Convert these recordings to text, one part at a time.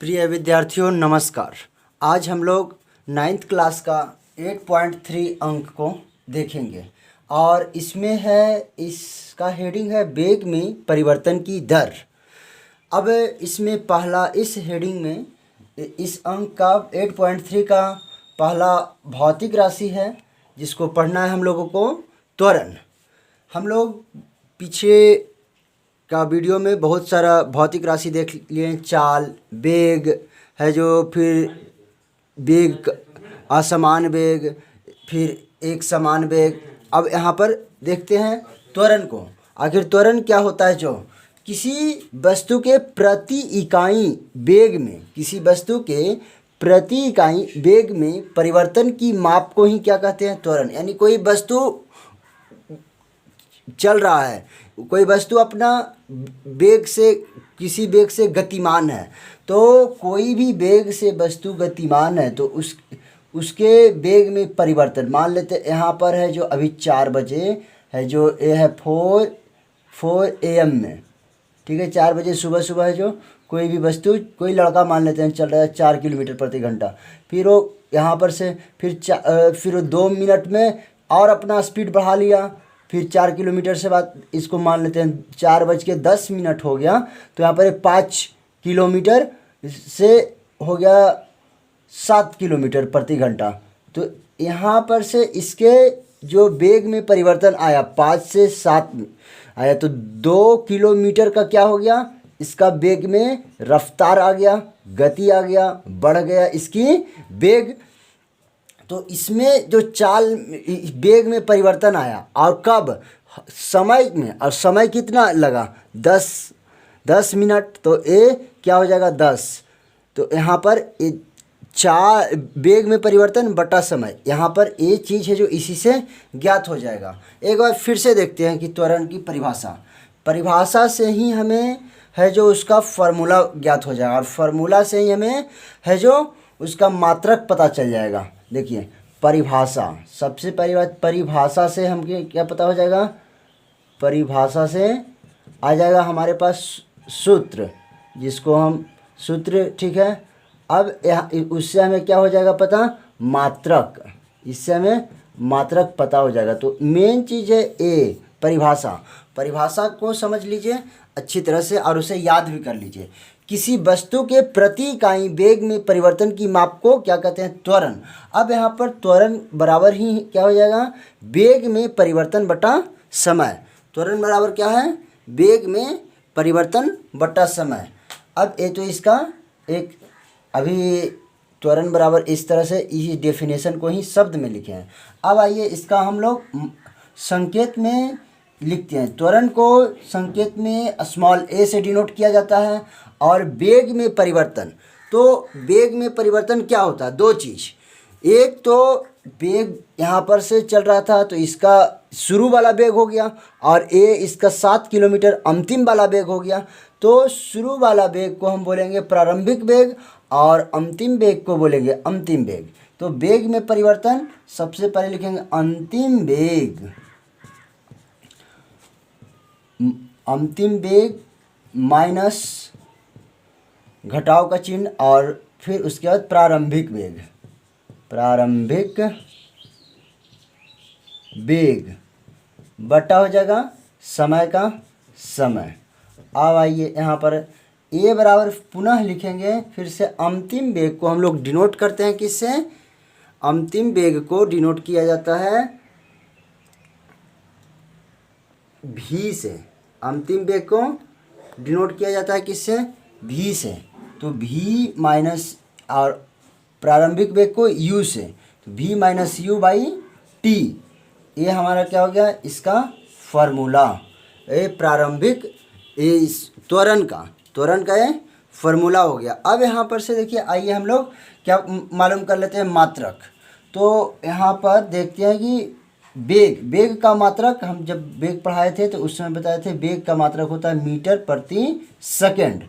प्रिय विद्यार्थियों नमस्कार। आज हम लोग 9th क्लास का 8.3 अंक को देखेंगे और इसका हेडिंग है वेग में परिवर्तन की दर। अब इसमें पहला इस हेडिंग में इस अंक का 8.3 का पहला भौतिक राशि है जिसको पढ़ना है हम लोगों को त्वरण। हम लोग पीछे का वीडियो में बहुत सारा भौतिक राशि देख लिए, चाल, वेग है जो, फिर वेग, असमान वेग, फिर एक समान वेग। अब यहाँ पर देखते हैं त्वरण को। आखिर त्वरण क्या होता है? जो किसी वस्तु के प्रति इकाई वेग में, किसी वस्तु के प्रति इकाई वेग में परिवर्तन की माप को ही क्या कहते हैं? त्वरण। यानी कोई वस्तु चल रहा है, कोई वस्तु अपना वेग से, किसी वेग से गतिमान है, तो कोई भी वेग से वस्तु गतिमान है तो उसके वेग में परिवर्तन, मान लेते यहाँ पर है जो अभी 4 बजे है, जो ये है 4 AM में, ठीक है, 4 बजे सुबह सुबह है जो कोई भी वस्तु, कोई लड़का मान लेते हैं चल रहा है 4 किलोमीटर प्रति घंटा, फिर वो यहाँ पर से फिर वो 2 मिनट में और अपना स्पीड बढ़ा लिया, फिर 4 किलोमीटर से बाद इसको मान लेते हैं 4:10 हो गया, तो यहाँ पर 5 किलोमीटर से हो गया 7 किलोमीटर प्रति घंटा। तो यहाँ पर से इसके जो वेग में परिवर्तन आया 5 से 7 आया, तो 2 किलोमीटर का क्या हो गया? इसका वेग में रफ्तार आ गया, गति आ गया, बढ़ गया इसकी वेग। तो इसमें जो चाल वेग में परिवर्तन आया और कब? समय में। और समय कितना लगा? 10 मिनट। तो ए क्या हो जाएगा? 10। तो यहाँ पर चार वेग में परिवर्तन बटा समय, यहाँ पर ये चीज़ है जो इसी से ज्ञात हो जाएगा। एक बार फिर से देखते हैं कि त्वरण की परिभाषा से ही हमें है जो उसका फॉर्मूला ज्ञात हो जाएगा, और फार्मूला से ही हमें है जो उसका मात्रक पता चल जाएगा। देखिए परिभाषा, सबसे पहली बात परिभाषा से हमके क्या पता हो जाएगा? परिभाषा से आ जाएगा हमारे पास सूत्र, जिसको हम सूत्र, ठीक है। अब उससे हमें क्या हो जाएगा पता? मात्रक। इससे हमें मात्रक पता हो जाएगा। तो मेन चीज़ है ए, परिभाषा को समझ लीजिए अच्छी तरह से और उसे याद भी कर लीजिए। किसी वस्तु के प्रति इकाई वेग में परिवर्तन की माप को क्या कहते हैं? त्वरण। अब यहाँ पर त्वरण बराबर ही क्या हो जाएगा? वेग में परिवर्तन बटा समय। त्वरण बराबर क्या है? वेग में परिवर्तन बटा समय। अब ये तो इसका एक अभी त्वरण बराबर इस तरह से इस डेफिनेशन को ही शब्द में लिखे हैं। अब आइए इसका हम लोग संकेत में लिखते हैं। त्वरण को संकेत में स्मॉल a से डिनोट किया जाता है। और वेग में परिवर्तन, तो वेग में परिवर्तन क्या होता है? 2 चीज़। एक तो वेग यहाँ पर से चल रहा था तो इसका शुरू वाला वेग हो गया, और इसका 7 किलोमीटर अंतिम वाला वेग हो गया। तो शुरू वाला वेग को हम बोलेंगे प्रारंभिक वेग और अंतिम वेग को बोलेंगे अंतिम वेग। तो वेग में परिवर्तन सबसे पहले लिखेंगे अंतिम वेग माइनस घटाव का चिन्ह, और फिर उसके बाद प्रारंभिक वेग बटा हो जाएगा समय का समय। अब आइए यहाँ पर ए बराबर पुनः लिखेंगे फिर से अंतिम वेग को हम लोग डिनोट करते हैं किससे? अंतिम वेग को डिनोट किया जाता है भी से। अंतिम वेग को डिनोट किया जाता है किससे? भी से। तो भी माइनस, और प्रारंभिक वेग को u से, तो v minus you by T. ये हमारा क्या हो गया? इसका फार्मूला। ये प्रारंभिक त्वरण का ये फार्मूला हो गया। अब यहाँ पर से देखिए, आइए हम लोग क्या मालूम कर लेते हैं? मात्रक। तो यहाँ पर देखते हैं कि वेग का मात्रक, हम जब वेग पढ़ाए थे तो उस समय बताए थे वेग का मात्रक होता है मीटर प्रति सेकंड,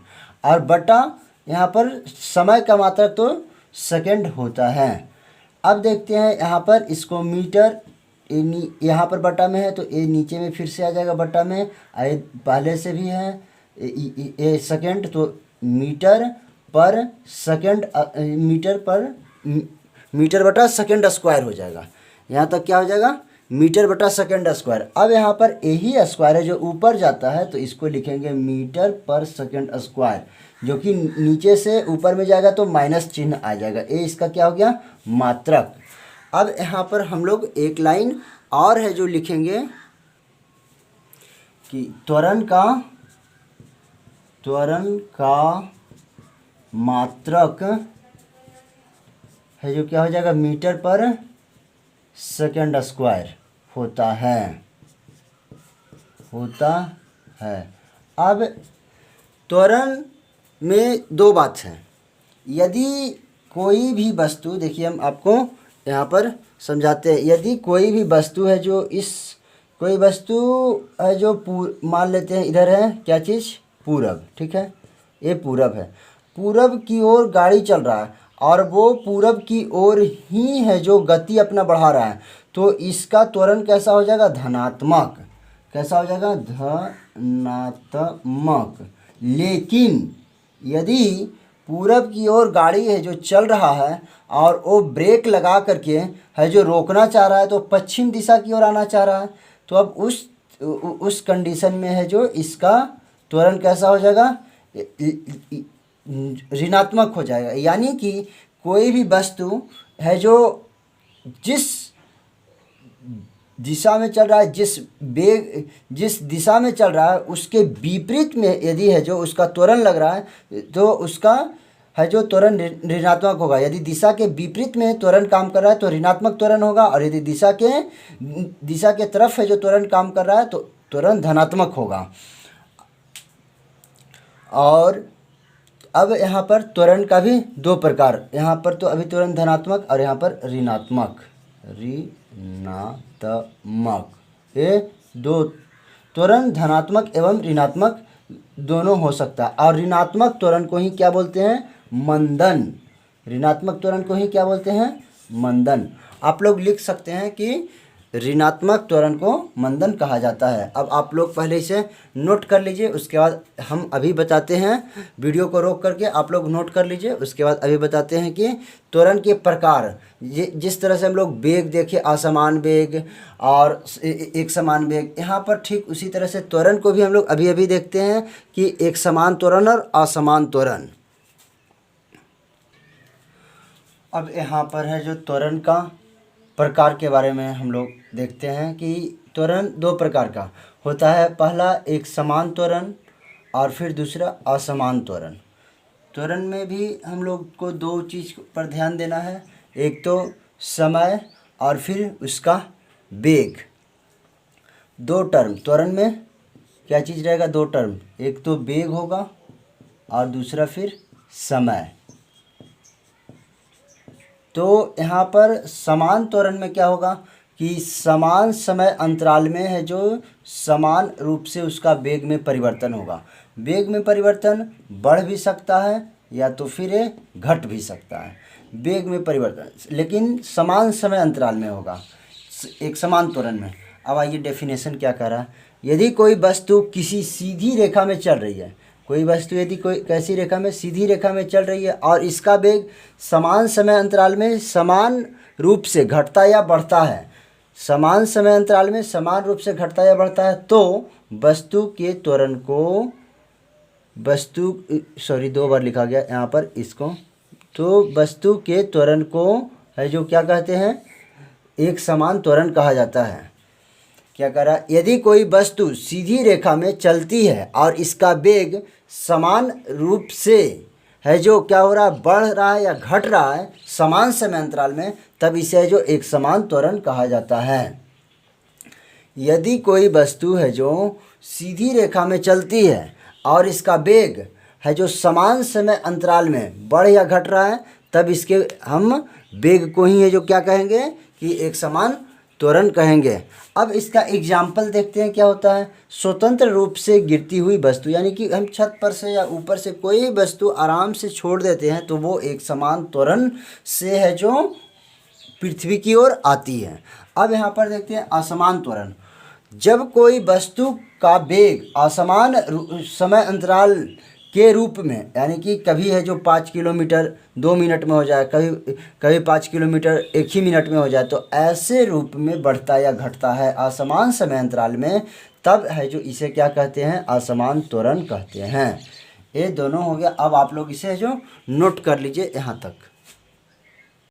और बटा यहाँ पर समय का मात्रक तो सेकंड होता है। अब देखते हैं यहाँ पर इसको मीटर, यहाँ पर बटा में है तो ये नीचे में फिर से आ जाएगा बटा में, पहले से भी है ये सेकंड, तो मीटर पर सेकंड मीटर बटा सेकंड स्क्वायर हो जाएगा। यहाँ तक क्या हो जाएगा, मीटर बटा सेकंड स्क्वायर। अब यहाँ पर यही स्क्वायर है जो ऊपर जाता है, तो इसको लिखेंगे मीटर पर सेकंड स्क्वायर, जो कि नीचे से ऊपर में जाएगा तो माइनस चिन्ह आ जाएगा। ये इसका क्या हो गया, मात्रक। अब यहाँ पर हम लोग एक लाइन और है जो लिखेंगे कि त्वरण का मात्रक है जो क्या हो जाएगा, मीटर पर सेकंड स्क्वायर होता है। अब त्वरण में दो बात है। यदि कोई भी वस्तु, देखिए हम आपको यहाँ पर समझाते हैं, यदि कोई भी वस्तु है जो कोई वस्तु है जो मान लेते हैं इधर है क्या चीज़, पूरब, ठीक है, ये पूरब है, पूरब की ओर गाड़ी चल रहा है और वो पूरब की ओर ही है जो गति अपना बढ़ा रहा है, तो इसका त्वरण कैसा हो जाएगा, धनात्मक। कैसा हो जाएगा, धनात्मक। लेकिन यदि पूरब की ओर गाड़ी है जो चल रहा है और वो ब्रेक लगा करके है जो रोकना चाह रहा है, तो पश्चिम दिशा की ओर आना चाह रहा है, तो अब उस कंडीशन में है जो इसका त्वरण कैसा हो जाएगा, ऋणात्मक हो जाएगा। यानी कि कोई भी वस्तु है जो जिस दिशा में चल रहा है, जिस दिशा में चल रहा है उसके विपरीत में यदि है जो उसका त्वरण लग रहा है, तो उसका है जो त्वरण ऋणात्मक होगा। यदि दिशा के विपरीत में त्वरण काम कर रहा है तो ऋणात्मक त्वरण होगा, और यदि दिशा के तरफ है जो त्वरण काम कर रहा है तो त्वरण धनात्मक होगा। और अब यहाँ पर त्वरण का भी दो प्रकार, यहाँ पर तो अभी त्वरण धनात्मक और यहाँ पर ऋणात्मक। ये दो त्वरण धनात्मक एवं ऋणात्मक दोनों हो सकता है। और ऋणात्मक त्वरण को ही क्या बोलते हैं, मंदन। ऋणात्मक त्वरण को ही क्या बोलते हैं, मंदन। आप लोग लिख सकते हैं कि ऋणात्मक त्वरण को मंदन कहा जाता है। अब आप लोग पहले से नोट कर लीजिए, उसके बाद हम अभी बताते हैं। वीडियो को रोक करके आप लोग नोट कर लीजिए, उसके बाद अभी बताते हैं कि त्वरण के प्रकार। जिस तरह से हम लोग वेग देखे, असमान वेग और एक समान वेग, यहाँ पर ठीक उसी तरह से त्वरण को भी हम लोग अभी अभी देखते हैं कि एक समान त्वरण और असमान त्वरण। अब यहाँ पर है जो त्वरण का प्रकार के बारे में हम लोग देखते हैं कि त्वरण दो प्रकार का होता है। पहला एक समान त्वरण और फिर दूसरा असमान त्वरण। त्वरण में भी हम लोग को दो चीज़ पर ध्यान देना है, एक तो समय और फिर उसका वेग। दो टर्म त्वरण में क्या चीज़ रहेगा, दो टर्म, एक तो वेग होगा और दूसरा फिर समय। तो यहाँ पर समान त्वरण में क्या होगा कि समान समय अंतराल में है जो समान रूप से उसका वेग में परिवर्तन होगा। वेग में परिवर्तन बढ़ भी सकता है या तो फिर घट भी सकता है, वेग में परिवर्तन, लेकिन समान समय अंतराल में होगा एक समान त्वरण में। अब आइए डेफिनेशन क्या कह रहा है। यदि कोई वस्तु किसी सीधी रेखा में चल रही है, कोई वस्तु यदि कोई कैसी रेखा में, सीधी रेखा में चल रही है और इसका वेग समान समय अंतराल में समान रूप से घटता या बढ़ता है, समान समय अंतराल में समान रूप से घटता या बढ़ता है, तो वस्तु के त्वरण को दो बार लिखा गया यहाँ पर इसको, तो वस्तु के त्वरण को है जो क्या कहते हैं, एक समान त्वरण कहा जाता है। क्या कह रहा है, यदि कोई वस्तु सीधी रेखा में चलती है और इसका वेग समान रूप से है जो क्या हो रहा है, बढ़ रहा है या घट रहा है समान समय अंतराल में, तब इसे जो एक समान त्वरण कहा जाता है। यदि कोई वस्तु है जो सीधी रेखा में चलती है और इसका वेग है जो समान समय अंतराल में बढ़ या घट रहा है, तब इसके हम वेग को ही है जो क्या कहेंगे कि एक समान त्वरण कहेंगे। अब इसका एग्जाम्पल देखते हैं क्या होता है। स्वतंत्र रूप से गिरती हुई वस्तु, यानी कि हम छत पर से या ऊपर से कोई वस्तु आराम से छोड़ देते हैं तो वो एक समान त्वरण से है जो पृथ्वी की ओर आती है। अब यहाँ पर देखते हैं असमान त्वरण। जब कोई वस्तु का वेग असमान समय अंतराल के रूप में, यानी कि कभी है जो 5 किलोमीटर 2 मिनट में हो जाए, कभी कभी 5 किलोमीटर 1 ही मिनट में हो जाए, तो ऐसे रूप में बढ़ता या घटता है असमान समय अंतराल में, तब है जो इसे क्या कहते हैं, असमान त्वरण कहते हैं। ये दोनों हो गया। अब आप लोग इसे जो नोट कर लीजिए यहाँ तक।